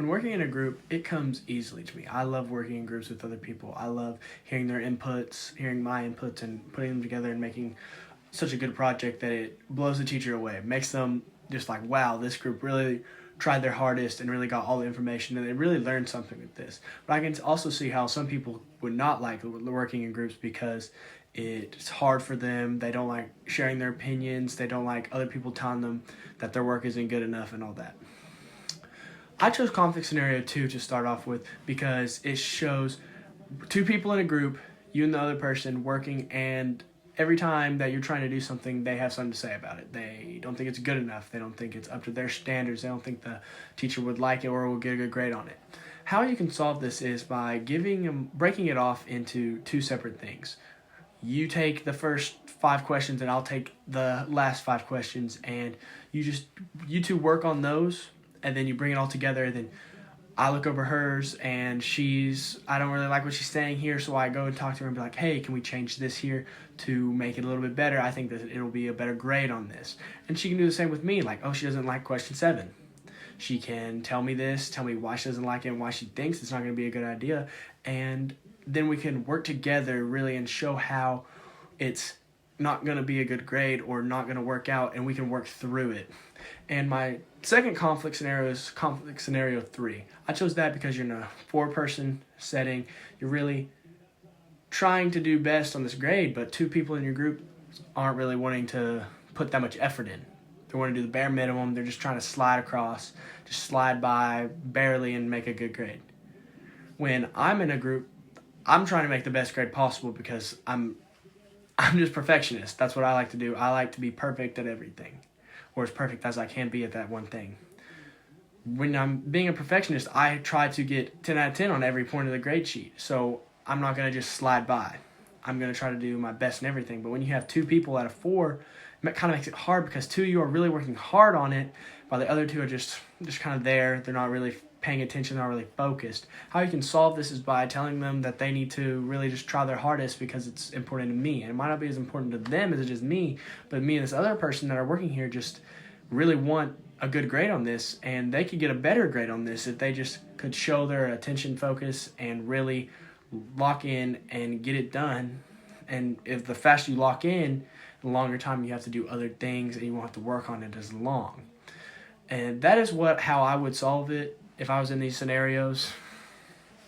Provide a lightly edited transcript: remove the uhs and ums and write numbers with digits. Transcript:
When working in a group, it comes easily to me. I love working in groups with other people. I love hearing their inputs, hearing my inputs, and putting them together and making such a good project that it blows the teacher away. It makes them just like, wow, this group really tried their hardest and really got all the information and they really learned something with this. But I can also see how some people would not like working in groups because it's hard for them. They don't like sharing their opinions. They don't like other people telling them that their work isn't good enough and all that. I chose conflict scenario 2 to start off with because it shows two people in a group, you and the other person working, and every time that you're trying to do something, they have something to say about it. They don't think it's good enough. They don't think it's up to their standards. They don't think the teacher would like it or will get a good grade on it. How you can solve this is by breaking it off into two separate things. You take the first 5 questions and I'll take the last 5 questions, and you two work on those, and then you bring it all together, and then I look over hers and I don't really like what she's saying here, so I go and talk to her and be like, hey, can we change this here to make it a little bit better? I think that it'll be a better grade on this. And she can do the same with me, like, oh, she doesn't like question 7. She can tell me why she doesn't like it and why she thinks it's not going to be a good idea, and then we can work together really and show how it's not going to be a good grade or not going to work out, and we can work through it. And my second conflict scenario is conflict scenario 3. I chose that because you're in a 4-person setting. You're really trying to do best on this grade, but 2 people in your group aren't really wanting to put that much effort in. They want to do the bare minimum. They're just trying to slide across, just slide by barely and make a good grade. When I'm in a group, I'm trying to make the best grade possible because I'm just perfectionist. That's what I like to do. I like to be perfect at everything, or as perfect as I can be at that one thing. When I'm being a perfectionist, I try to get 10 out of 10 on every point of the grade sheet. So I'm not going to just slide by. I'm going to try to do my best in everything. But when you have 2 people out of 4, it kind of makes it hard because 2 of you are really working hard on it, while the other 2 are just kind of there. They're not really paying attention, not really focused. How you can solve this is by telling them that they need to really just try their hardest because it's important to me. And it might not be as important to them as it is me, but me and this other person that are working here just really want a good grade on this, and they could get a better grade on this if they just could show their attention, focus, and really lock in and get it done. And if the faster you lock in, the longer time you have to do other things and you won't have to work on it as long. And that is how I would solve it if I was in these scenarios.